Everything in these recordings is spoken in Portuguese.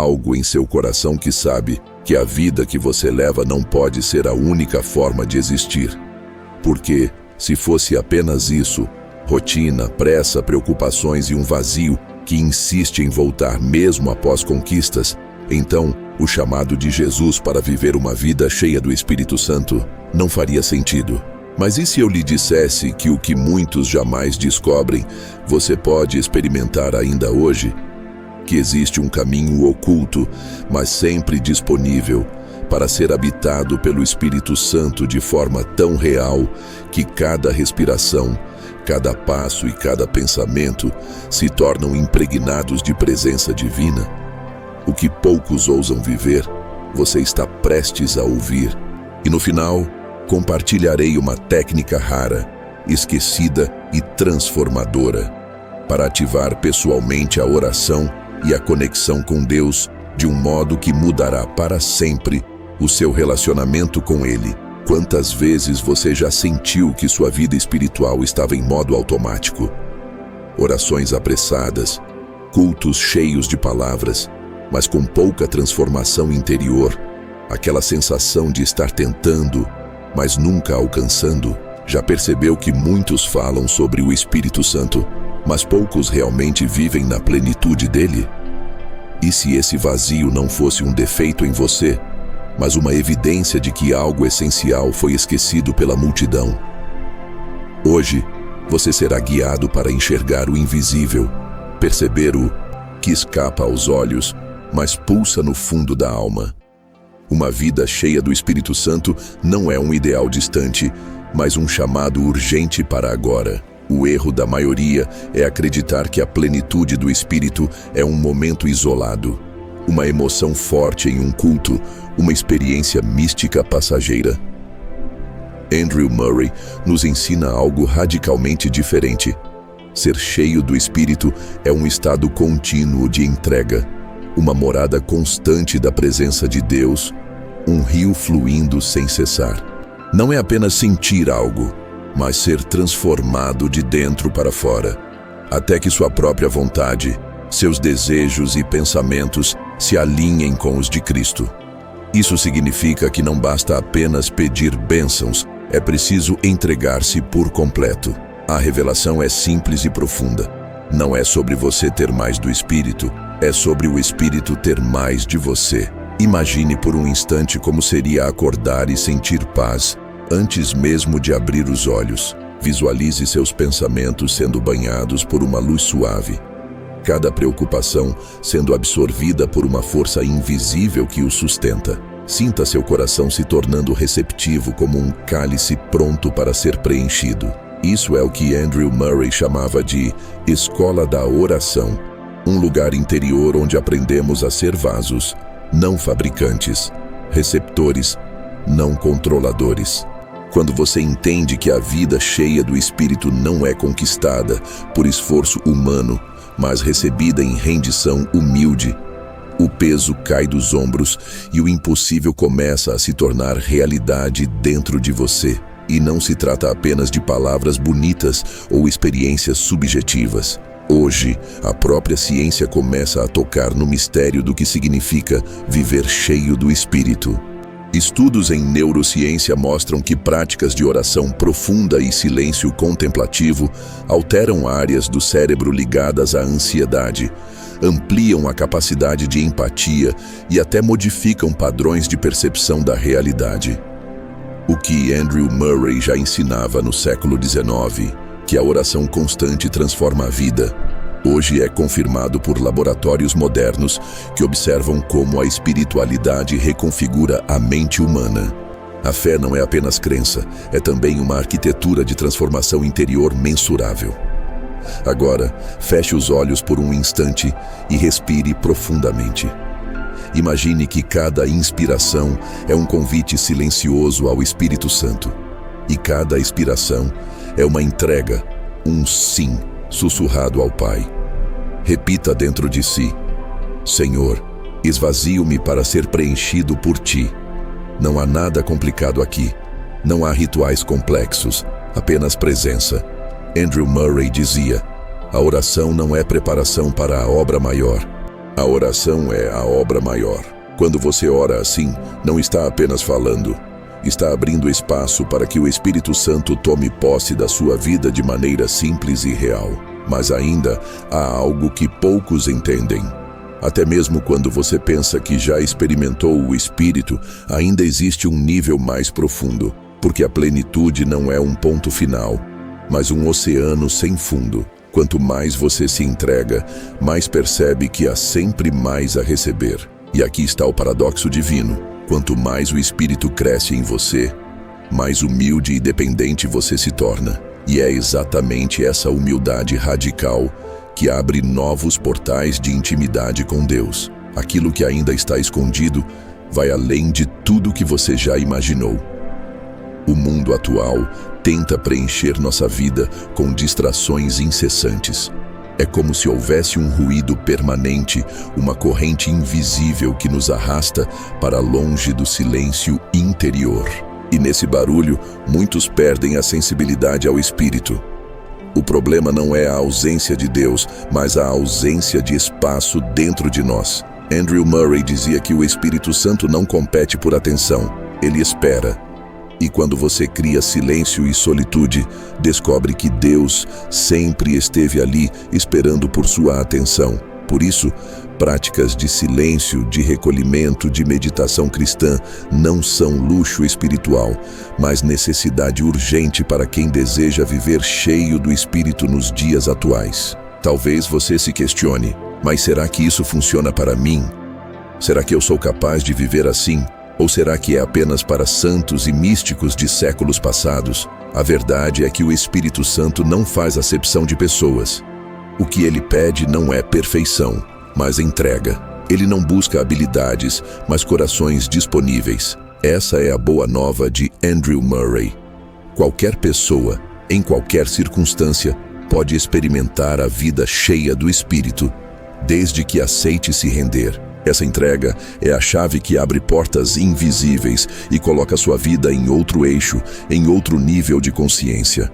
algo em seu coração que sabe que a vida que você leva não pode ser a única forma de existir. Porque, se fosse apenas isso, rotina, pressa, preocupações e um vazio que insiste em voltar mesmo após conquistas, então o chamado de Jesus para viver uma vida cheia do Espírito Santo não faria sentido. Mas e se eu lhe dissesse que o que muitos jamais descobrem, você pode experimentar ainda hoje? Que existe um caminho oculto, mas sempre disponível, para ser habitado pelo Espírito Santo de forma tão real que cada respiração, cada passo e cada pensamento se tornam impregnados de presença divina? O que poucos ousam viver, você está prestes a ouvir. E no final, compartilharei uma técnica rara, esquecida e transformadora, para ativar pessoalmente a oração e a conexão com Deus de um modo que mudará para sempre o seu relacionamento com Ele. Quantas vezes você já sentiu que sua vida espiritual estava em modo automático? Orações apressadas, cultos cheios de palavras, mas com pouca transformação interior, aquela sensação de estar tentando, mas nunca alcançando. Já percebeu que muitos falam sobre o Espírito Santo, mas poucos realmente vivem na plenitude dele? E se esse vazio não fosse um defeito em você, mas uma evidência de que algo essencial foi esquecido pela multidão? Hoje, você será guiado para enxergar o invisível, perceber o que escapa aos olhos, mas pulsa no fundo da alma. Uma vida cheia do Espírito Santo não é um ideal distante, mas um chamado urgente para agora. O erro da maioria é acreditar que a plenitude do Espírito é um momento isolado, uma emoção forte em um culto, uma experiência mística passageira. Andrew Murray nos ensina algo radicalmente diferente. Ser cheio do Espírito é um estado contínuo de entrega, uma morada constante da presença de Deus, um rio fluindo sem cessar. Não é apenas sentir algo, mas ser transformado de dentro para fora, até que sua própria vontade, seus desejos e pensamentos se alinhem com os de Cristo. Isso significa que não basta apenas pedir bênçãos, é preciso entregar-se por completo. A revelação é simples e profunda. Não é sobre você ter mais do Espírito, é sobre o Espírito ter mais de você. Imagine por um instante como seria acordar e sentir paz antes mesmo de abrir os olhos. Visualize seus pensamentos sendo banhados por uma luz suave, cada preocupação sendo absorvida por uma força invisível que o sustenta. Sinta seu coração se tornando receptivo como um cálice pronto para ser preenchido. Isso é o que Andrew Murray chamava de escola da oração, um lugar interior onde aprendemos a ser vasos, não fabricantes, receptores, não controladores. Quando você entende que a vida cheia do Espírito não é conquistada por esforço humano, mas recebida em rendição humilde, o peso cai dos ombros e o impossível começa a se tornar realidade dentro de você. E não se trata apenas de palavras bonitas ou experiências subjetivas. Hoje, a própria ciência começa a tocar no mistério do que significa viver cheio do Espírito. Estudos em neurociência mostram que práticas de oração profunda e silêncio contemplativo alteram áreas do cérebro ligadas à ansiedade, ampliam a capacidade de empatia e até modificam padrões de percepção da realidade. O que Andrew Murray já ensinava no século XIX, que a oração constante transforma a vida, hoje é confirmado por laboratórios modernos que observam como a espiritualidade reconfigura a mente humana. A fé não é apenas crença, é também uma arquitetura de transformação interior mensurável. Agora, feche os olhos por um instante e respire profundamente. Imagine que cada inspiração é um convite silencioso ao Espírito Santo. E cada expiração é uma entrega, um sim sussurrado ao Pai. Repita dentro de si: Senhor, esvazio-me para ser preenchido por Ti. Não há nada complicado aqui. Não há rituais complexos, apenas presença. Andrew Murray dizia: a oração não é preparação para a obra maior. A oração é a obra maior. Quando você ora assim, não está apenas falando, está abrindo espaço para que o Espírito Santo tome posse da sua vida de maneira simples e real. Mas ainda há algo que poucos entendem. Até mesmo quando você pensa que já experimentou o Espírito, ainda existe um nível mais profundo, porque a plenitude não é um ponto final, mas um oceano sem fundo. Quanto mais você se entrega, mais percebe que há sempre mais a receber. E aqui está o paradoxo divino. Quanto mais o Espírito cresce em você, mais humilde e dependente você se torna. E é exatamente essa humildade radical que abre novos portais de intimidade com Deus. Aquilo que ainda está escondido vai além de tudo que você já imaginou. O mundo atual tenta preencher nossa vida com distrações incessantes. É como se houvesse um ruído permanente, uma corrente invisível que nos arrasta para longe do silêncio interior. E nesse barulho, muitos perdem a sensibilidade ao Espírito. O problema não é a ausência de Deus, mas a ausência de espaço dentro de nós. Andrew Murray dizia que o Espírito Santo não compete por atenção, ele espera. E quando você cria silêncio e solitude, descobre que Deus sempre esteve ali esperando por sua atenção. Por isso, práticas de silêncio, de recolhimento, de meditação cristã não são luxo espiritual, mas necessidade urgente para quem deseja viver cheio do Espírito nos dias atuais. Talvez você se questione, mas será que isso funciona para mim? Será que eu sou capaz de viver assim? Ou será que é apenas para santos e místicos de séculos passados? A verdade é que o Espírito Santo não faz acepção de pessoas. O que ele pede não é perfeição, mas entrega. Ele não busca habilidades, mas corações disponíveis. Essa é a boa nova de Andrew Murray. Qualquer pessoa, em qualquer circunstância, pode experimentar a vida cheia do Espírito, desde que aceite se render. Essa entrega é a chave que abre portas invisíveis e coloca sua vida em outro eixo, em outro nível de consciência.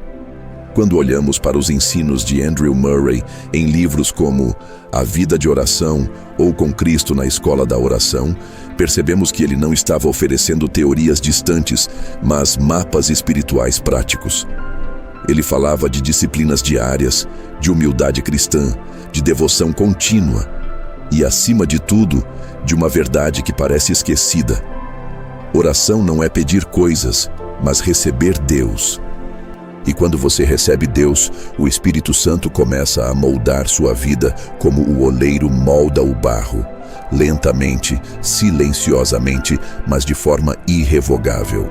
Quando olhamos para os ensinos de Andrew Murray em livros como A Vida de Oração ou Com Cristo na Escola da Oração, percebemos que ele não estava oferecendo teorias distantes, mas mapas espirituais práticos. Ele falava de disciplinas diárias, de humildade cristã, de devoção contínua e, acima de tudo, de uma verdade que parece esquecida. Oração não é pedir coisas, mas receber Deus. E quando você recebe Deus, o Espírito Santo começa a moldar sua vida como o oleiro molda o barro, lentamente, silenciosamente, mas de forma irrevogável.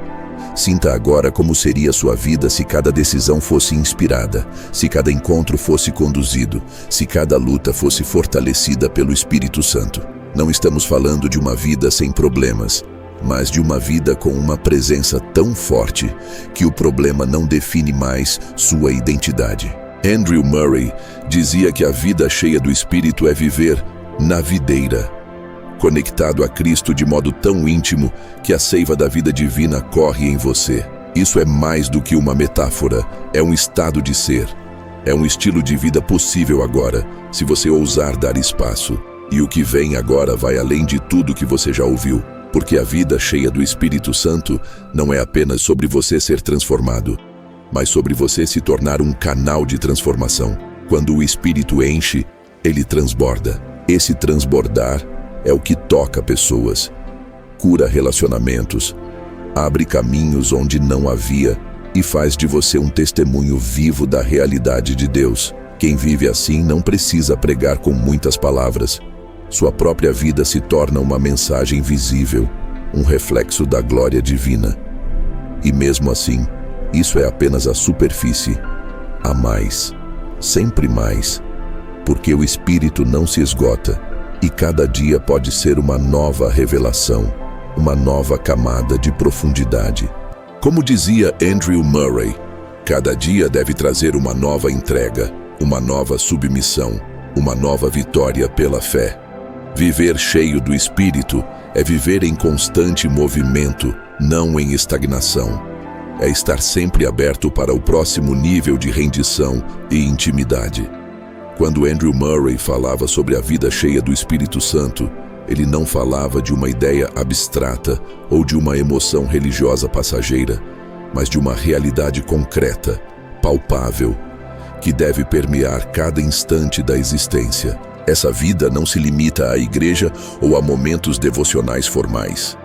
Sinta agora como seria sua vida se cada decisão fosse inspirada, se cada encontro fosse conduzido, se cada luta fosse fortalecida pelo Espírito Santo. Não estamos falando de uma vida sem problemas, mas de uma vida com uma presença tão forte que o problema não define mais sua identidade. Andrew Murray dizia que a vida cheia do Espírito é viver na videira, conectado a Cristo de modo tão íntimo que a seiva da vida divina corre em você. Isso é mais do que uma metáfora, é um estado de ser. É um estilo de vida possível agora, se você ousar dar espaço. E o que vem agora vai além de tudo que você já ouviu, porque a vida cheia do Espírito Santo não é apenas sobre você ser transformado, mas sobre você se tornar um canal de transformação. Quando o Espírito enche, ele transborda. Esse transbordar é o que toca pessoas, cura relacionamentos, abre caminhos onde não havia e faz de você um testemunho vivo da realidade de Deus. Quem vive assim não precisa pregar com muitas palavras. Sua própria vida se torna uma mensagem visível, um reflexo da glória divina. E mesmo assim, isso é apenas a superfície. Há mais, sempre mais, porque o Espírito não se esgota. E cada dia pode ser uma nova revelação, uma nova camada de profundidade. Como dizia Andrew Murray, cada dia deve trazer uma nova entrega, uma nova submissão, uma nova vitória pela fé. Viver cheio do Espírito é viver em constante movimento, não em estagnação. É estar sempre aberto para o próximo nível de rendição e intimidade. Quando Andrew Murray falava sobre a vida cheia do Espírito Santo, ele não falava de uma ideia abstrata ou de uma emoção religiosa passageira, mas de uma realidade concreta, palpável, que deve permear cada instante da existência. Essa vida não se limita à igreja ou a momentos devocionais formais.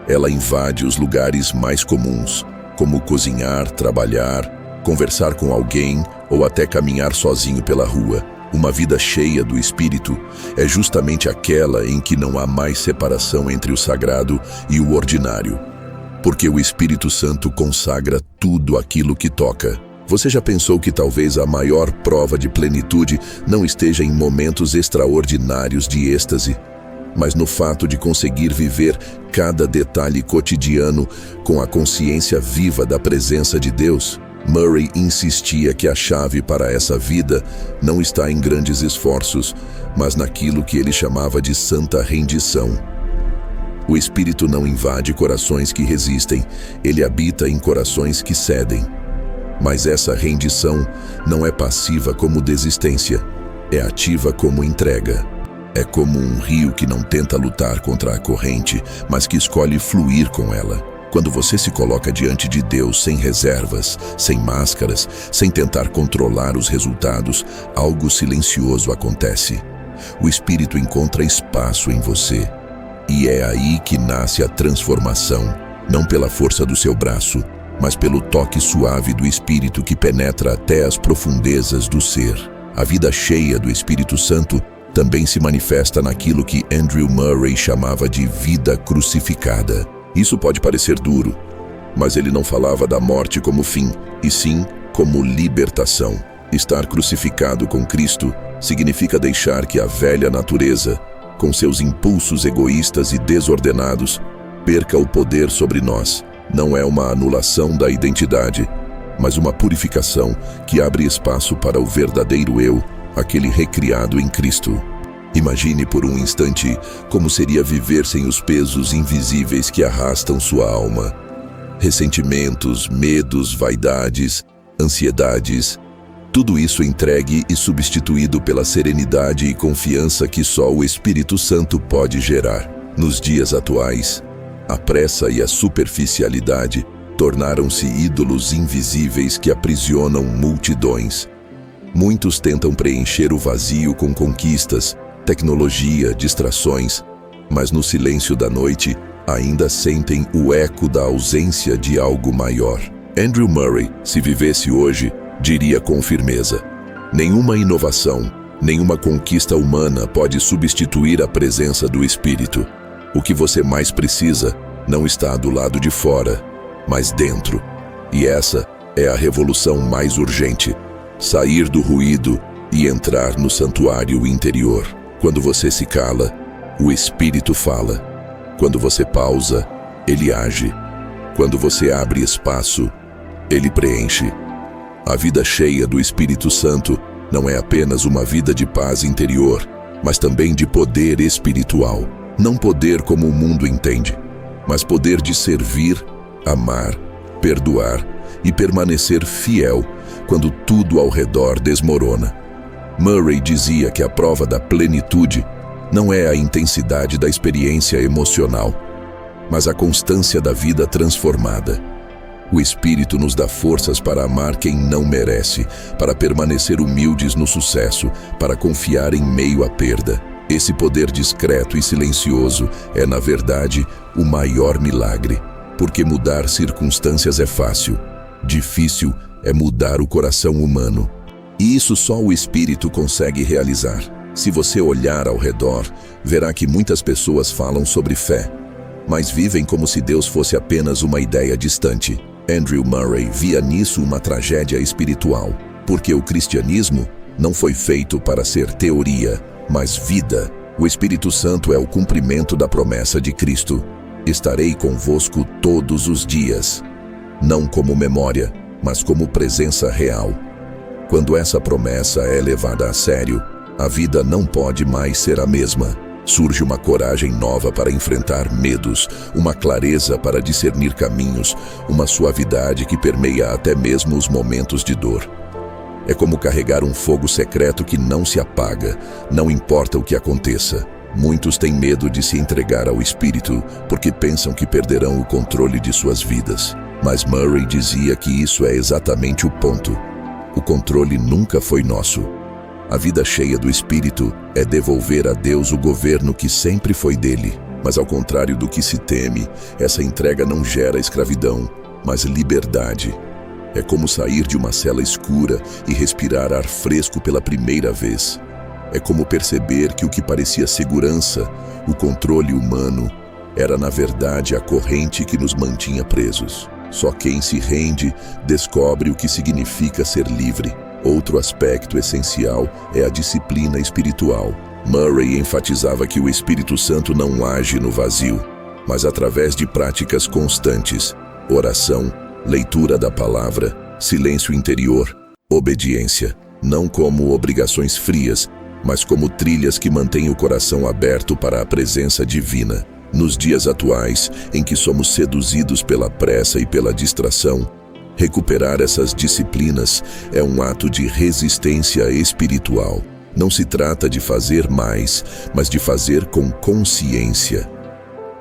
Ela invade os lugares mais comuns, como cozinhar, trabalhar, conversar com alguém ou até caminhar sozinho pela rua. Uma vida cheia do Espírito é justamente aquela em que não há mais separação entre o sagrado e o ordinário, porque o Espírito Santo consagra tudo aquilo que toca. Você já pensou que talvez a maior prova de plenitude não esteja em momentos extraordinários de êxtase, mas no fato de conseguir viver cada detalhe cotidiano com a consciência viva da presença de Deus? Murray insistia que a chave para essa vida não está em grandes esforços, mas naquilo que ele chamava de santa rendição. O Espírito não invade corações que resistem, ele habita em corações que cedem. Mas essa rendição não é passiva como desistência, é ativa como entrega. É como um rio que não tenta lutar contra a corrente, mas que escolhe fluir com ela. Quando você se coloca diante de Deus sem reservas, sem máscaras, sem tentar controlar os resultados, algo silencioso acontece. O Espírito encontra espaço em você. E é aí que nasce a transformação, não pela força do seu braço, mas pelo toque suave do Espírito que penetra até as profundezas do ser. A vida cheia do Espírito Santo também se manifesta naquilo que Andrew Murray chamava de vida crucificada. Isso pode parecer duro, mas ele não falava da morte como fim, e sim como libertação. Estar crucificado com Cristo significa deixar que a velha natureza, com seus impulsos egoístas e desordenados, perca o poder sobre nós. Não é uma anulação da identidade, mas uma purificação que abre espaço para o verdadeiro eu, aquele recriado em Cristo. Imagine por um instante como seria viver sem os pesos invisíveis que arrastam sua alma. Ressentimentos, medos, vaidades, ansiedades, tudo isso entregue e substituído pela serenidade e confiança que só o Espírito Santo pode gerar. Nos dias atuais, a pressa e a superficialidade tornaram-se ídolos invisíveis que aprisionam multidões. Muitos tentam preencher o vazio com conquistas, tecnologia, distrações, mas no silêncio da noite ainda sentem o eco da ausência de algo maior. Andrew Murray, se vivesse hoje, diria com firmeza: nenhuma inovação, nenhuma conquista humana pode substituir a presença do Espírito. O que você mais precisa não está do lado de fora, mas dentro. E essa é a revolução mais urgente: sair do ruído e entrar no santuário interior. Quando você se cala, o Espírito fala. Quando você pausa, ele age. Quando você abre espaço, ele preenche. A vida cheia do Espírito Santo não é apenas uma vida de paz interior, mas também de poder espiritual. Não poder como o mundo entende, mas poder de servir, amar, perdoar e permanecer fiel quando tudo ao redor desmorona. Murray dizia que a prova da plenitude não é a intensidade da experiência emocional, mas a constância da vida transformada. O Espírito nos dá forças para amar quem não merece, para permanecer humildes no sucesso, para confiar em meio à perda. Esse poder discreto e silencioso é, na verdade, o maior milagre, porque mudar circunstâncias é fácil. Difícil é mudar o coração humano. E isso só o Espírito consegue realizar. Se você olhar ao redor, verá que muitas pessoas falam sobre fé, mas vivem como se Deus fosse apenas uma ideia distante. Andrew Murray via nisso uma tragédia espiritual, porque o cristianismo não foi feito para ser teoria, mas vida. O Espírito Santo é o cumprimento da promessa de Cristo: estarei convosco todos os dias. Não como memória, mas como presença real. Quando essa promessa é levada a sério, a vida não pode mais ser a mesma. Surge uma coragem nova para enfrentar medos, uma clareza para discernir caminhos, uma suavidade que permeia até mesmo os momentos de dor. É como carregar um fogo secreto que não se apaga, não importa o que aconteça. Muitos têm medo de se entregar ao Espírito porque pensam que perderão o controle de suas vidas. Mas Murray dizia que isso é exatamente o ponto. O controle nunca foi nosso. A vida cheia do Espírito é devolver a Deus o governo que sempre foi dele. Mas ao contrário do que se teme, essa entrega não gera escravidão, mas liberdade. É como sair de uma cela escura e respirar ar fresco pela primeira vez. É como perceber que o que parecia segurança, o controle humano, era na verdade a corrente que nos mantinha presos. Só quem se rende descobre o que significa ser livre. Outro aspecto essencial é a disciplina espiritual. Murray enfatizava que o Espírito Santo não age no vazio, mas através de práticas constantes, oração, leitura da palavra, silêncio interior, obediência, não como obrigações frias, mas como trilhas que mantêm o coração aberto para a presença divina. Nos dias atuais, em que somos seduzidos pela pressa e pela distração, recuperar essas disciplinas é um ato de resistência espiritual. Não se trata de fazer mais, mas de fazer com consciência.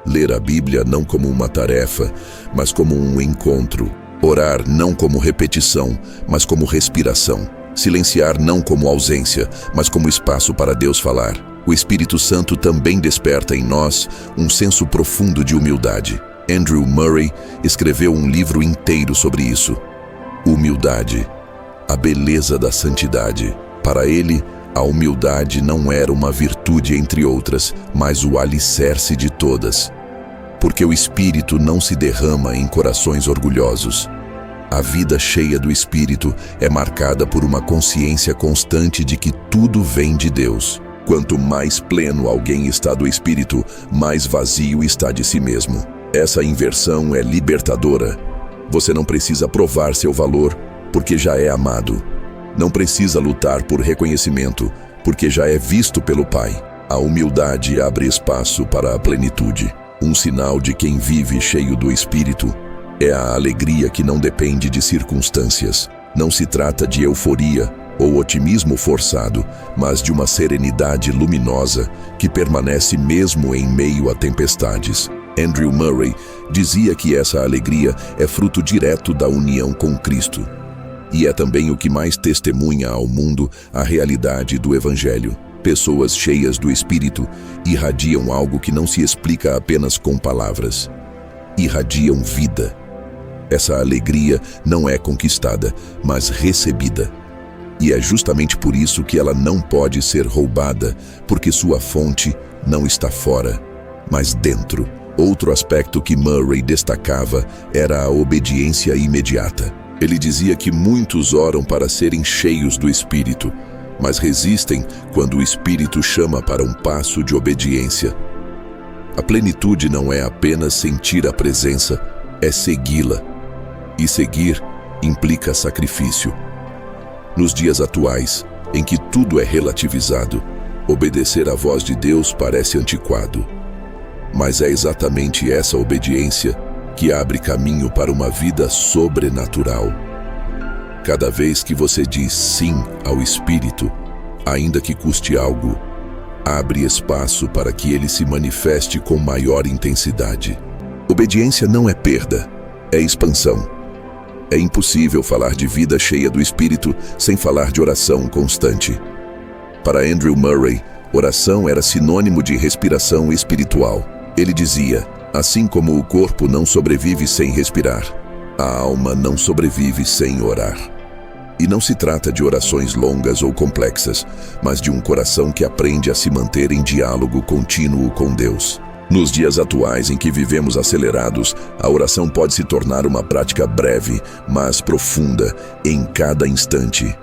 Ler a Bíblia não como uma tarefa, mas como um encontro. Orar não como repetição, mas como respiração. Silenciar não como ausência, mas como espaço para Deus falar. O Espírito Santo também desperta em nós um senso profundo de humildade. Andrew Murray escreveu um livro inteiro sobre isso. Humildade, a beleza da santidade. Para ele, a humildade não era uma virtude entre outras, mas o alicerce de todas. Porque o Espírito não se derrama em corações orgulhosos. A vida cheia do Espírito é marcada por uma consciência constante de que tudo vem de Deus. Quanto mais pleno alguém está do Espírito, mais vazio está de si mesmo. Essa inversão é libertadora. Você não precisa provar seu valor, porque já é amado. Não precisa lutar por reconhecimento, porque já é visto pelo Pai. A humildade abre espaço para a plenitude. Um sinal de quem vive cheio do Espírito é a alegria que não depende de circunstâncias. Não se trata de euforia ou otimismo forçado, mas de uma serenidade luminosa que permanece mesmo em meio a tempestades. Andrew Murray dizia que essa alegria é fruto direto da união com Cristo. E é também o que mais testemunha ao mundo a realidade do Evangelho. Pessoas cheias do Espírito irradiam algo que não se explica apenas com palavras. Irradiam vida. Essa alegria não é conquistada, mas recebida. E é justamente por isso que ela não pode ser roubada, porque sua fonte não está fora, mas dentro. Outro aspecto que Murray destacava era a obediência imediata. Ele dizia que muitos oram para serem cheios do Espírito, mas resistem quando o Espírito chama para um passo de obediência. A plenitude não é apenas sentir a presença, é segui-la. E seguir implica sacrifício. Nos dias atuais, em que tudo é relativizado, obedecer à voz de Deus parece antiquado. Mas é exatamente essa obediência que abre caminho para uma vida sobrenatural. Cada vez que você diz sim ao Espírito, ainda que custe algo, abre espaço para que ele se manifeste com maior intensidade. Obediência não é perda, é expansão. É impossível falar de vida cheia do Espírito sem falar de oração constante. Para Andrew Murray, oração era sinônimo de respiração espiritual. Ele dizia: assim como o corpo não sobrevive sem respirar, a alma não sobrevive sem orar. E não se trata de orações longas ou complexas, mas de um coração que aprende a se manter em diálogo contínuo com Deus. Nos dias atuais em que vivemos acelerados, a oração pode se tornar uma prática breve, mas profunda, em cada instante.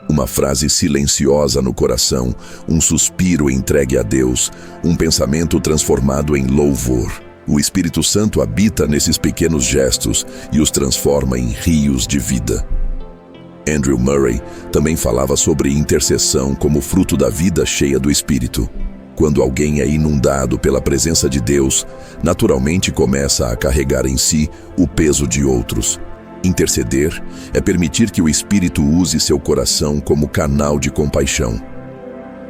Uma frase silenciosa no coração, um suspiro entregue a Deus, um pensamento transformado em louvor. O Espírito Santo habita nesses pequenos gestos e os transforma em rios de vida. Andrew Murray também falava sobre intercessão como fruto da vida cheia do Espírito. Quando alguém é inundado pela presença de Deus, naturalmente começa a carregar em si o peso de outros. Interceder é permitir que o Espírito use seu coração como canal de compaixão.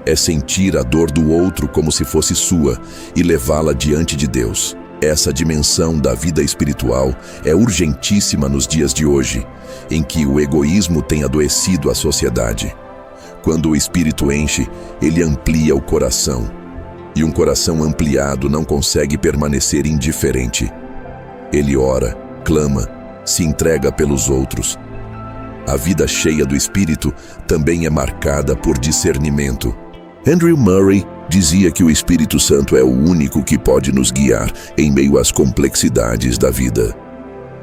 É sentir a dor do outro como se fosse sua e levá-la diante de Deus. Essa dimensão da vida espiritual é urgentíssima nos dias de hoje, em que o egoísmo tem adoecido a sociedade. Quando o Espírito enche, ele amplia o coração. E um coração ampliado não consegue permanecer indiferente. Ele ora, clama, se entrega pelos outros. A vida cheia do Espírito também é marcada por discernimento. Andrew Murray dizia que o Espírito Santo é o único que pode nos guiar em meio às complexidades da vida.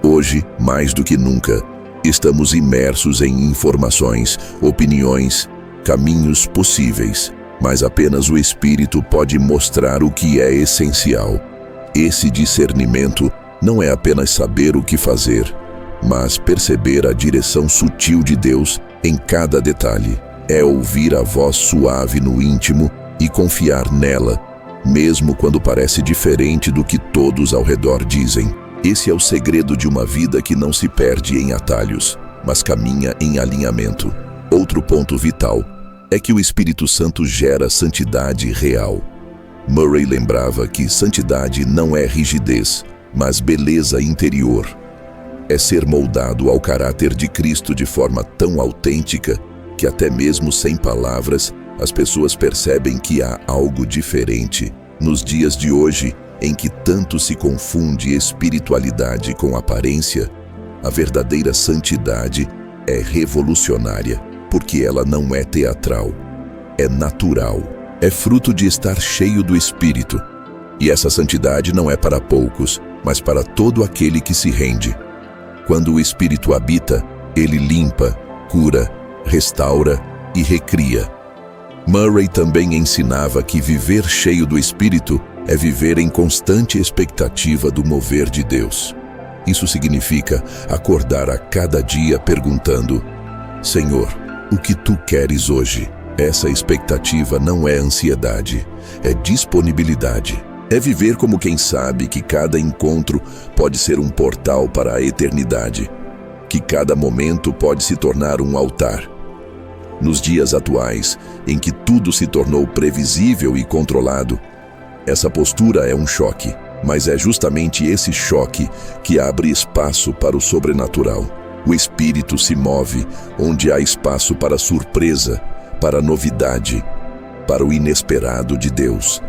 Hoje, mais do que nunca, estamos imersos em informações, opiniões, caminhos possíveis, mas apenas o Espírito pode mostrar o que é essencial. Esse discernimento não é apenas saber o que fazer, mas perceber a direção sutil de Deus em cada detalhe. É ouvir a voz suave no íntimo e confiar nela, mesmo quando parece diferente do que todos ao redor dizem. Esse é o segredo de uma vida que não se perde em atalhos, mas caminha em alinhamento. Outro ponto vital é que o Espírito Santo gera santidade real. Murray lembrava que santidade não é rigidez, mas beleza interior. É ser moldado ao caráter de Cristo de forma tão autêntica que até mesmo sem palavras, as pessoas percebem que há algo diferente. Nos dias de hoje, em que tanto se confunde espiritualidade com aparência, a verdadeira santidade é revolucionária, porque ela não é teatral, é natural, é fruto de estar cheio do Espírito. E essa santidade não é para poucos, mas para todo aquele que se rende. Quando o Espírito habita, ele limpa, cura, restaura e recria. Murray também ensinava que viver cheio do Espírito é viver em constante expectativa do mover de Deus. Isso significa acordar a cada dia perguntando: Senhor, o que Tu queres hoje? Essa expectativa não é ansiedade, é disponibilidade. É viver como quem sabe que cada encontro pode ser um portal para a eternidade, que cada momento pode se tornar um altar. Nos dias atuais, em que tudo se tornou previsível e controlado, essa postura é um choque, mas é justamente esse choque que abre espaço para o sobrenatural. O Espírito se move onde há espaço para surpresa, para novidade, para o inesperado de Deus.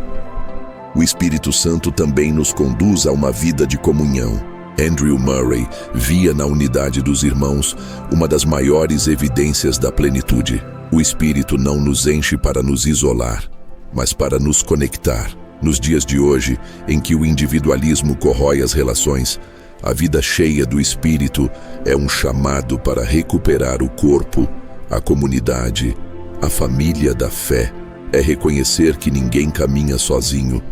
O Espírito Santo também nos conduz a uma vida de comunhão. Andrew Murray via na unidade dos irmãos uma das maiores evidências da plenitude. O Espírito não nos enche para nos isolar, mas para nos conectar. Nos dias de hoje, em que o individualismo corrói as relações, a vida cheia do Espírito é um chamado para recuperar o corpo, a comunidade, a família da fé. É reconhecer que ninguém caminha sozinho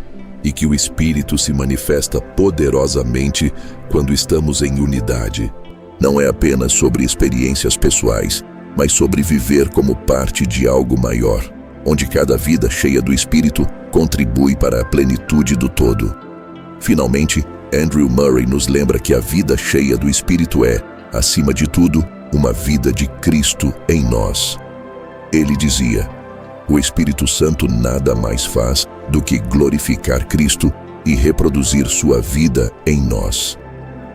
e que o Espírito se manifesta poderosamente quando estamos em unidade. Não é apenas sobre experiências pessoais, mas sobre viver como parte de algo maior, onde cada vida cheia do Espírito contribui para a plenitude do todo. Finalmente, Andrew Murray nos lembra que a vida cheia do Espírito é, acima de tudo, uma vida de Cristo em nós. Ele dizia: o Espírito Santo nada mais faz do que glorificar Cristo e reproduzir sua vida em nós.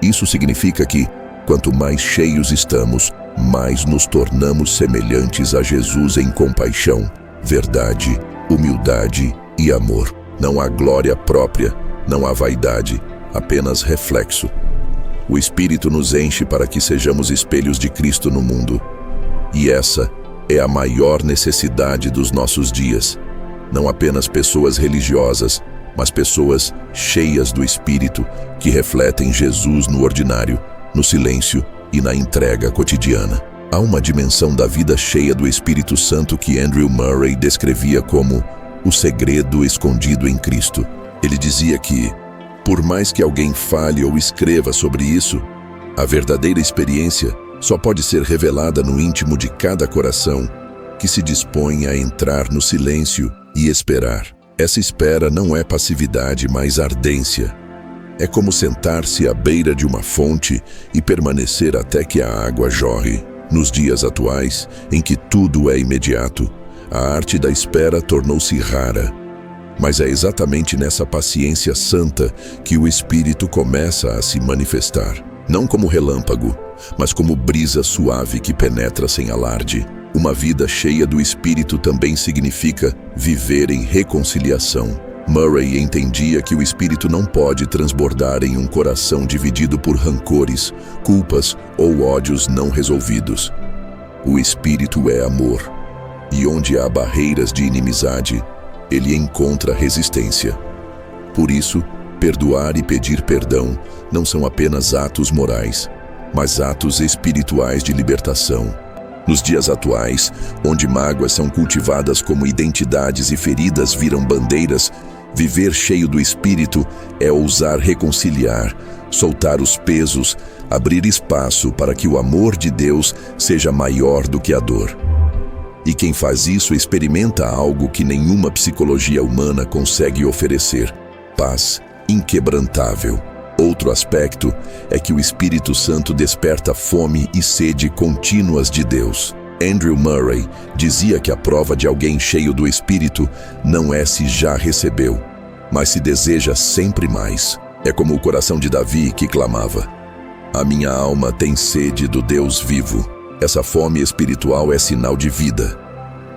Isso significa que, quanto mais cheios estamos, mais nos tornamos semelhantes a Jesus em compaixão, verdade, humildade e amor. Não há glória própria, não há vaidade, apenas reflexo. O Espírito nos enche para que sejamos espelhos de Cristo no mundo. E essa é a maior necessidade dos nossos dias. Não apenas pessoas religiosas, mas pessoas cheias do Espírito que refletem Jesus no ordinário, no silêncio e na entrega cotidiana. Há uma dimensão da vida cheia do Espírito Santo que Andrew Murray descrevia como o segredo escondido em Cristo. Ele dizia que, por mais que alguém fale ou escreva sobre isso, a verdadeira experiência só pode ser revelada no íntimo de cada coração que se dispõe a entrar no silêncio e esperar. Essa espera não é passividade, mas ardência. É como sentar-se à beira de uma fonte e permanecer até que a água jorre. Nos dias atuais, em que tudo é imediato, a arte da espera tornou-se rara. Mas é exatamente nessa paciência santa que o Espírito começa a se manifestar. Não como relâmpago, mas como brisa suave que penetra sem alarde. Uma vida cheia do Espírito também significa viver em reconciliação. Murray entendia que o Espírito não pode transbordar em um coração dividido por rancores, culpas ou ódios não resolvidos. O Espírito é amor, e onde há barreiras de inimizade, ele encontra resistência. Por isso, perdoar e pedir perdão não são apenas atos morais, mas atos espirituais de libertação. Nos dias atuais, onde mágoas são cultivadas como identidades e feridas viram bandeiras, viver cheio do Espírito é ousar reconciliar, soltar os pesos, abrir espaço para que o amor de Deus seja maior do que a dor. E quem faz isso experimenta algo que nenhuma psicologia humana consegue oferecer: paz inquebrantável. Outro aspecto é que o Espírito Santo desperta fome e sede contínuas de Deus. Andrew Murray dizia que a prova de alguém cheio do Espírito não é se já recebeu, mas se deseja sempre mais. É como o coração de Davi que clamava: "A minha alma tem sede do Deus vivo." Essa fome espiritual é sinal de vida.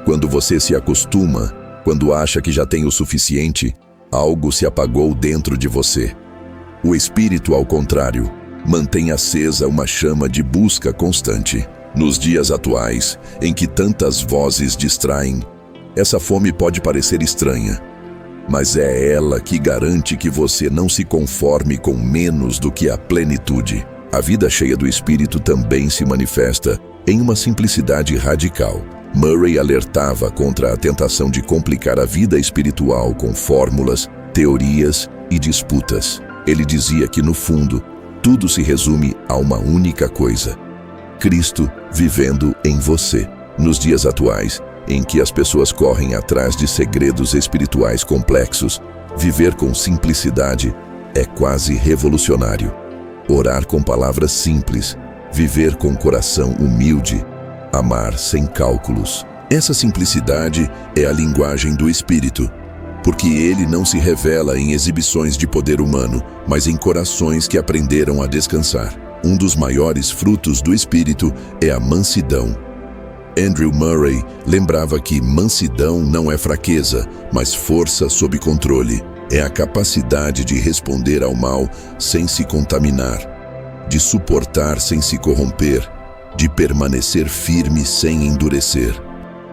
Quando você se acostuma, quando acha que já tem o suficiente, algo se apagou dentro de você. O Espírito, ao contrário, mantém acesa uma chama de busca constante. Nos dias atuais, em que tantas vozes distraem, essa fome pode parecer estranha, mas é ela que garante que você não se conforme com menos do que a plenitude. A vida cheia do Espírito também se manifesta em uma simplicidade radical. Murray alertava contra a tentação de complicar a vida espiritual com fórmulas, teorias e disputas. Ele dizia que, no fundo, tudo se resume a uma única coisa: Cristo vivendo em você. Nos dias atuais, em que as pessoas correm atrás de segredos espirituais complexos, viver com simplicidade é quase revolucionário. Orar com palavras simples, viver com coração humilde, amar sem cálculos. Essa simplicidade é a linguagem do Espírito, porque ele não se revela em exibições de poder humano, mas em corações que aprenderam a descansar. Um dos maiores frutos do Espírito é a mansidão. Andrew Murray lembrava que mansidão não é fraqueza, mas força sob controle. É a capacidade de responder ao mal sem se contaminar, de suportar sem se corromper, de permanecer firme sem endurecer.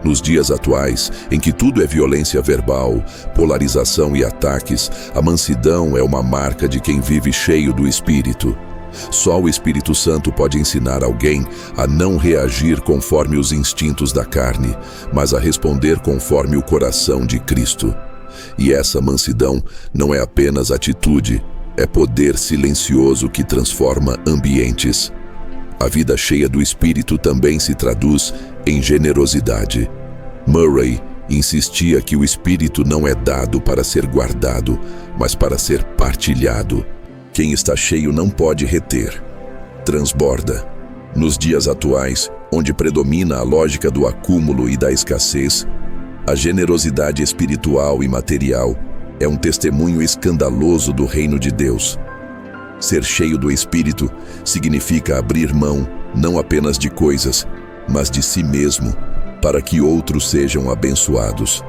Nos dias atuais, em que tudo é violência verbal, polarização e ataques, a mansidão é uma marca de quem vive cheio do Espírito. Só o Espírito Santo pode ensinar alguém a não reagir conforme os instintos da carne, mas a responder conforme o coração de Cristo. E essa mansidão não é apenas atitude, é poder silencioso que transforma ambientes. A vida cheia do Espírito também se traduz em generosidade. Murray insistia que o Espírito não é dado para ser guardado, mas para ser partilhado. Quem está cheio não pode reter, transborda. Nos dias atuais, onde predomina a lógica do acúmulo e da escassez, a generosidade espiritual e material é um testemunho escandaloso do reino de Deus. Ser cheio do Espírito significa abrir mão não apenas de coisas, mas de si mesmo, para que outros sejam abençoados.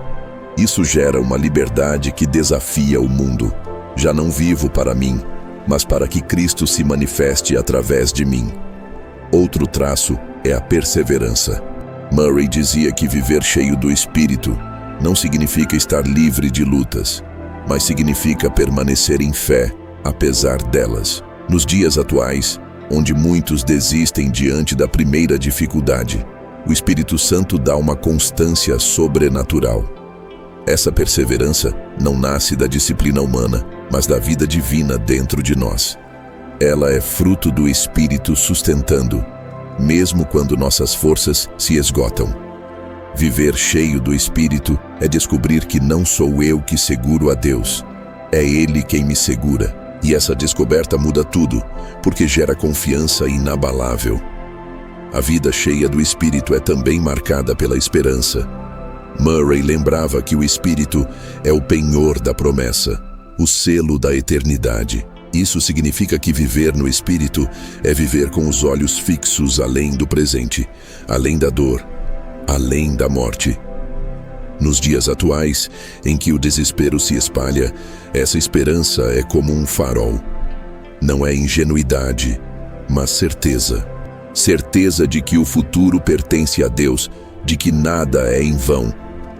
Isso gera uma liberdade que desafia o mundo. Já não vivo para mim, mas para que Cristo se manifeste através de mim. Outro traço é a perseverança. Murray dizia que viver cheio do Espírito não significa estar livre de lutas, mas significa permanecer em fé, apesar delas. Nos dias atuais, onde muitos desistem diante da primeira dificuldade, o Espírito Santo dá uma constância sobrenatural. Essa perseverança não nasce da disciplina humana, mas da vida divina dentro de nós. Ela é fruto do Espírito sustentando, mesmo quando nossas forças se esgotam. Viver cheio do Espírito é descobrir que não sou eu que seguro a Deus, é Ele quem me segura. E essa descoberta muda tudo, porque gera confiança inabalável. A vida cheia do Espírito é também marcada pela esperança. Murray lembrava que o Espírito é o penhor da promessa, o selo da eternidade. Isso significa que viver no Espírito é viver com os olhos fixos além do presente, além da dor, além da morte. Nos dias atuais, em que o desespero se espalha, essa esperança é como um farol. Não é ingenuidade, mas certeza. Certeza de que o futuro pertence a Deus, de que nada é em vão,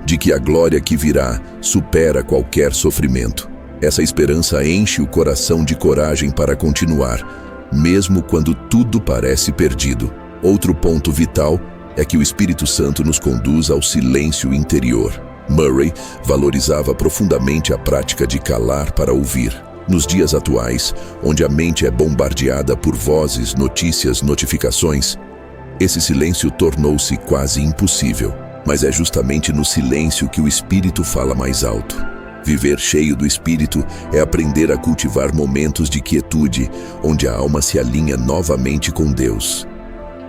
de que a glória que virá supera qualquer sofrimento. Essa esperança enche o coração de coragem para continuar, mesmo quando tudo parece perdido. Outro ponto vital é que o Espírito Santo nos conduz ao silêncio interior. Murray valorizava profundamente a prática de calar para ouvir. Nos dias atuais, onde a mente é bombardeada por vozes, notícias, notificações, esse silêncio tornou-se quase impossível. Mas é justamente no silêncio que o Espírito fala mais alto. Viver cheio do Espírito é aprender a cultivar momentos de quietude, onde a alma se alinha novamente com Deus.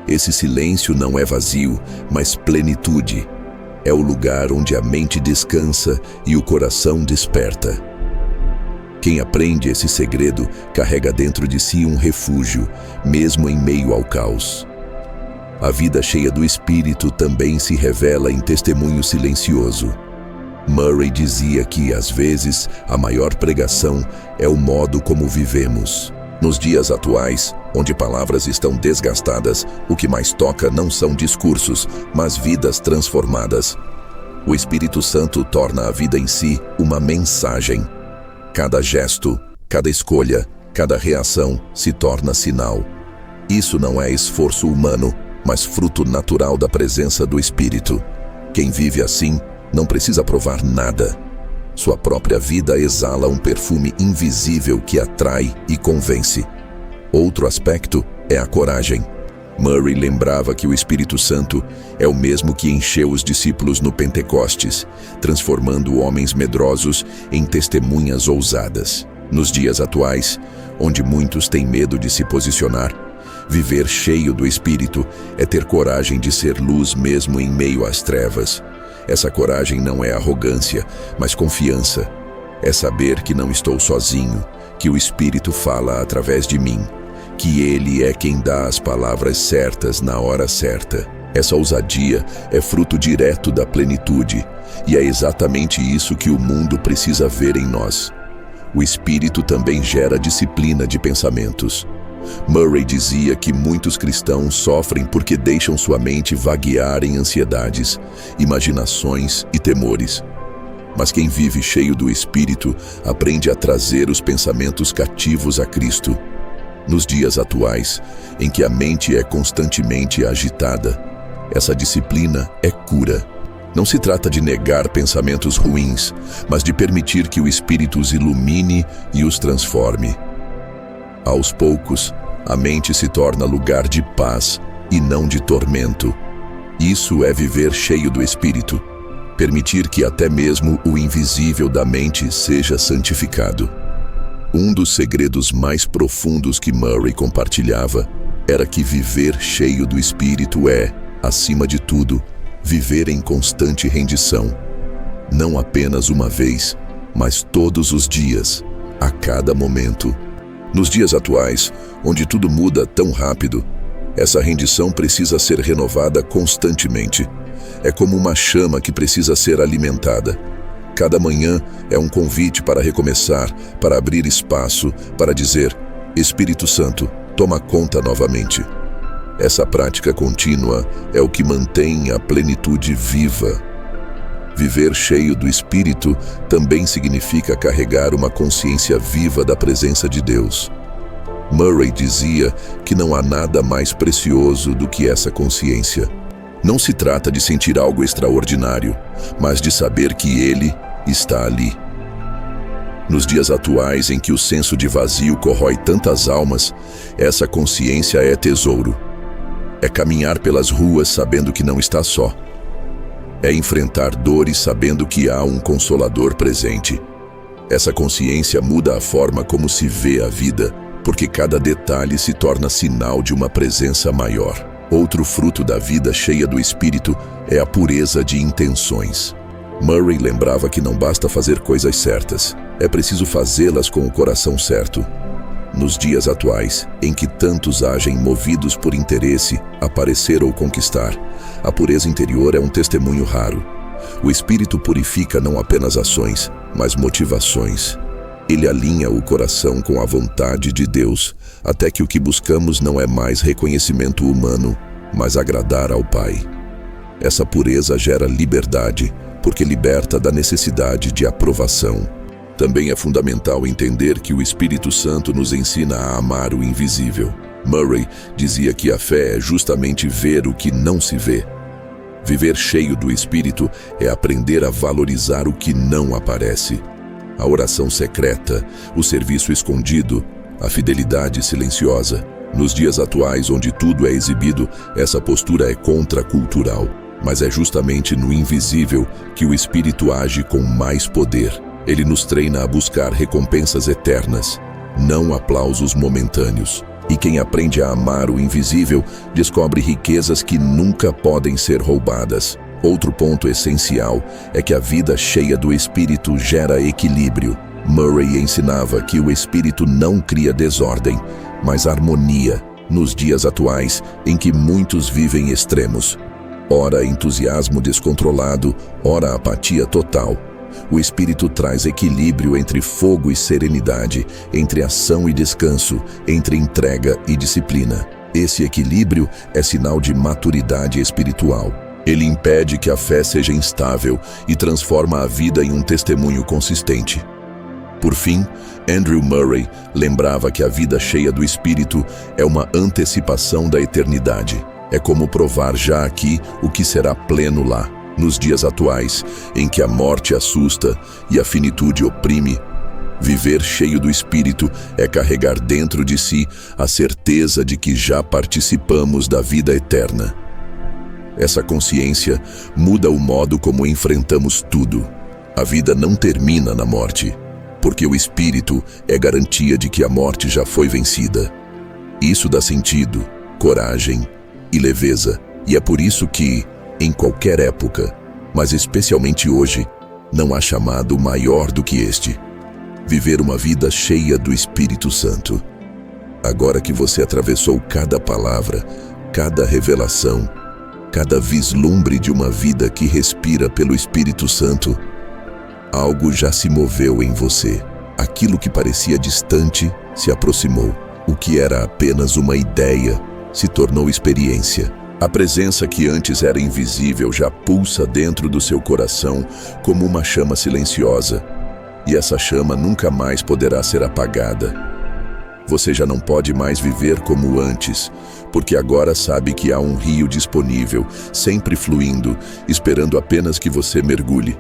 Esse silêncio não é vazio, mas plenitude. É o lugar onde a mente descansa e o coração desperta. Quem aprende esse segredo carrega dentro de si um refúgio, mesmo em meio ao caos. A vida cheia do Espírito também se revela em testemunho silencioso. Murray dizia que, às vezes, a maior pregação é o modo como vivemos. Nos dias atuais, onde palavras estão desgastadas, o que mais toca não são discursos, mas vidas transformadas. O Espírito Santo torna a vida em si uma mensagem. Cada gesto, cada escolha, cada reação se torna sinal. Isso não é esforço humano, mas fruto natural da presença do Espírito. Quem vive assim não precisa provar nada. Sua própria vida exala um perfume invisível que atrai e convence. Outro aspecto é a coragem. Murray lembrava que o Espírito Santo é o mesmo que encheu os discípulos no Pentecostes, transformando homens medrosos em testemunhas ousadas. Nos dias atuais, onde muitos têm medo de se posicionar, viver cheio do Espírito é ter coragem de ser luz mesmo em meio às trevas. Essa coragem não é arrogância, mas confiança. É saber que não estou sozinho, que o Espírito fala através de mim, que Ele é quem dá as palavras certas na hora certa. Essa ousadia é fruto direto da plenitude, e é exatamente isso que o mundo precisa ver em nós. O Espírito também gera disciplina de pensamentos. Murray dizia que muitos cristãos sofrem porque deixam sua mente vaguear em ansiedades, imaginações e temores. Mas quem vive cheio do Espírito aprende a trazer os pensamentos cativos a Cristo. Nos dias atuais, em que a mente é constantemente agitada, essa disciplina é cura. Não se trata de negar pensamentos ruins, mas de permitir que o Espírito os ilumine e os transforme. Aos poucos, a mente se torna lugar de paz e não de tormento. Isso é viver cheio do Espírito, permitir que até mesmo o invisível da mente seja santificado. Um dos segredos mais profundos que Murray compartilhava era que viver cheio do Espírito é, acima de tudo, viver em constante rendição. Não apenas uma vez, mas todos os dias, a cada momento. Nos dias atuais, onde tudo muda tão rápido, essa rendição precisa ser renovada constantemente. É como uma chama que precisa ser alimentada. Cada manhã é um convite para recomeçar, para abrir espaço, para dizer: Espírito Santo, toma conta novamente. Essa prática contínua é o que mantém a plenitude viva. Viver cheio do Espírito também significa carregar uma consciência viva da presença de Deus. Murray dizia que não há nada mais precioso do que essa consciência. Não se trata de sentir algo extraordinário, mas de saber que Ele está ali. Nos dias atuais em que o senso de vazio corrói tantas almas, essa consciência é tesouro. É caminhar pelas ruas sabendo que não está só. É enfrentar dores sabendo que há um Consolador presente. Essa consciência muda a forma como se vê a vida, porque cada detalhe se torna sinal de uma presença maior. Outro fruto da vida cheia do Espírito é a pureza de intenções. Murray lembrava que não basta fazer coisas certas, é preciso fazê-las com o coração certo. Nos dias atuais, em que tantos agem movidos por interesse, aparecer ou conquistar, a pureza interior é um testemunho raro. O Espírito purifica não apenas ações, mas motivações. Ele alinha o coração com a vontade de Deus, até que o que buscamos não é mais reconhecimento humano, mas agradar ao Pai. Essa pureza gera liberdade, porque liberta da necessidade de aprovação. Também é fundamental entender que o Espírito Santo nos ensina a amar o invisível. Murray dizia que a fé é justamente ver o que não se vê. Viver cheio do Espírito é aprender a valorizar o que não aparece. A oração secreta, o serviço escondido, a fidelidade silenciosa. Nos dias atuais, onde tudo é exibido, essa postura é contracultural. Mas é justamente no invisível que o Espírito age com mais poder. Ele nos treina a buscar recompensas eternas, não aplausos momentâneos. E quem aprende a amar o invisível descobre riquezas que nunca podem ser roubadas. Outro ponto essencial é que a vida cheia do Espírito gera equilíbrio. Murray ensinava que o Espírito não cria desordem, mas harmonia, nos dias atuais em que muitos vivem extremos. Ora entusiasmo descontrolado, ora apatia total. O Espírito traz equilíbrio entre fogo e serenidade, entre ação e descanso, entre entrega e disciplina. Esse equilíbrio é sinal de maturidade espiritual. Ele impede que a fé seja instável e transforma a vida em um testemunho consistente. Por fim, Andrew Murray lembrava que a vida cheia do Espírito é uma antecipação da eternidade. É como provar já aqui o que será pleno lá. Nos dias atuais, em que a morte assusta e a finitude oprime, viver cheio do Espírito é carregar dentro de si a certeza de que já participamos da vida eterna. Essa consciência muda o modo como enfrentamos tudo. A vida não termina na morte, porque o Espírito é garantia de que a morte já foi vencida. Isso dá sentido, coragem e leveza, e é por isso que, em qualquer época, mas especialmente hoje, não há chamado maior do que este: viver uma vida cheia do Espírito Santo. Agora que você atravessou cada palavra, cada revelação, cada vislumbre de uma vida que respira pelo Espírito Santo, algo já se moveu em você. Aquilo que parecia distante se aproximou. O que era apenas uma ideia se tornou experiência. A presença que antes era invisível já pulsa dentro do seu coração como uma chama silenciosa, e essa chama nunca mais poderá ser apagada. Você já não pode mais viver como antes, porque agora sabe que há um rio disponível, sempre fluindo, esperando apenas que você mergulhe.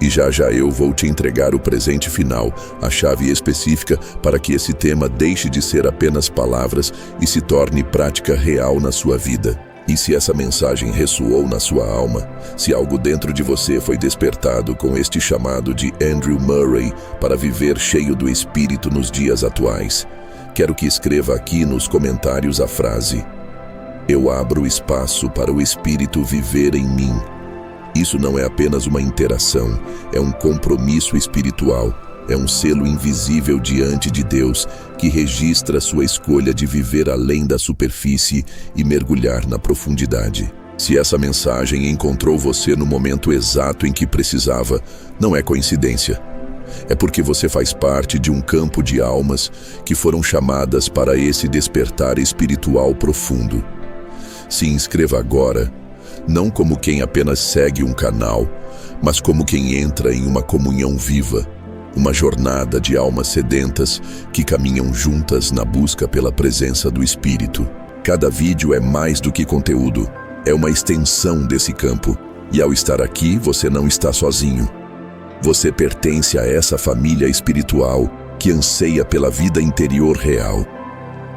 E já eu vou te entregar o presente final, a chave específica para que esse tema deixe de ser apenas palavras e se torne prática real na sua vida. E se essa mensagem ressoou na sua alma, se algo dentro de você foi despertado com este chamado de Andrew Murray para viver cheio do Espírito nos dias atuais, quero que escreva aqui nos comentários a frase: "Eu abro espaço para o Espírito viver em mim." Isso não é apenas uma interação, é um compromisso espiritual. É um selo invisível diante de Deus que registra sua escolha de viver além da superfície e mergulhar na profundidade. Se essa mensagem encontrou você no momento exato em que precisava, não é coincidência. É porque você faz parte de um campo de almas que foram chamadas para esse despertar espiritual profundo. Se inscreva agora, não como quem apenas segue um canal, mas como quem entra em uma comunhão viva. Uma jornada de almas sedentas que caminham juntas na busca pela presença do Espírito. Cada vídeo é mais do que conteúdo, é uma extensão desse campo. E ao estar aqui, você não está sozinho. Você pertence a essa família espiritual que anseia pela vida interior real.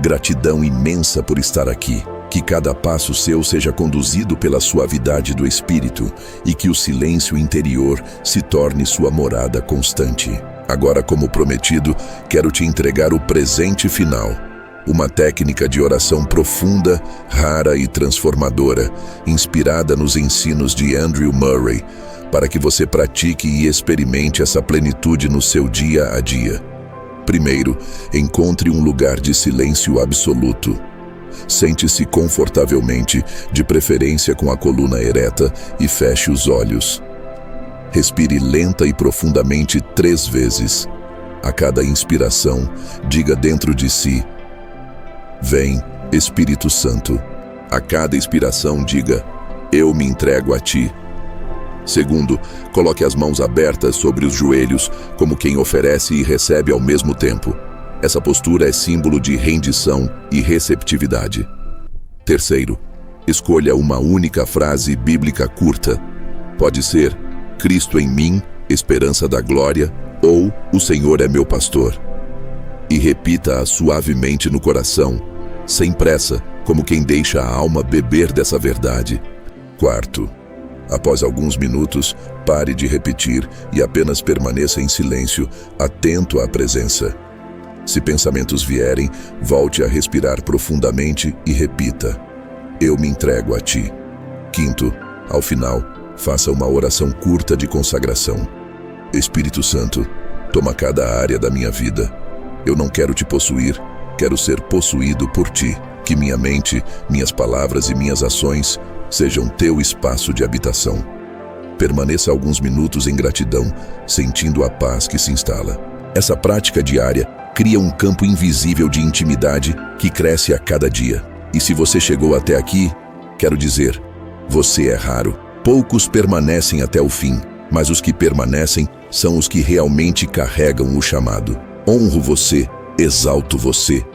Gratidão imensa por estar aqui. Que cada passo seu seja conduzido pela suavidade do Espírito e que o silêncio interior se torne sua morada constante. Agora, como prometido, quero te entregar o presente final. Uma técnica de oração profunda, rara e transformadora, inspirada nos ensinos de Andrew Murray, para que você pratique e experimente essa plenitude no seu dia a dia. Primeiro, encontre um lugar de silêncio absoluto. Sente-se confortavelmente, de preferência com a coluna ereta, e feche os olhos. Respire lenta e profundamente 3 vezes. A cada inspiração, diga dentro de si: Vem, Espírito Santo. A cada expiração, diga: Eu me entrego a ti. Segundo, coloque as mãos abertas sobre os joelhos, como quem oferece e recebe ao mesmo tempo. Essa postura é símbolo de rendição e receptividade. Terceiro, escolha uma única frase bíblica curta. Pode ser: Cristo em mim, esperança da glória, ou O Senhor é meu pastor. E repita-a suavemente no coração, sem pressa, como quem deixa a alma beber dessa verdade. Quarto, após alguns minutos, pare de repetir e apenas permaneça em silêncio, atento à presença. Se pensamentos vierem, volte a respirar profundamente e repita: Eu me entrego a ti. Quinto, ao final, faça uma oração curta de consagração. Espírito Santo, toma cada área da minha vida. Eu não quero te possuir, quero ser possuído por ti. Que minha mente, minhas palavras e minhas ações sejam teu espaço de habitação. Permaneça alguns minutos em gratidão, sentindo a paz que se instala. Essa prática diária cria um campo invisível de intimidade que cresce a cada dia. E se você chegou até aqui, quero dizer, você é raro. Poucos permanecem até o fim, mas os que permanecem são os que realmente carregam o chamado. Honro você, exalto você,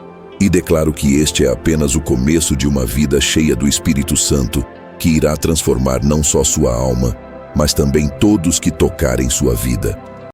e declaro que este é apenas o começo de uma vida cheia do Espírito Santo, que irá transformar não só sua alma, mas também todos que tocarem sua vida.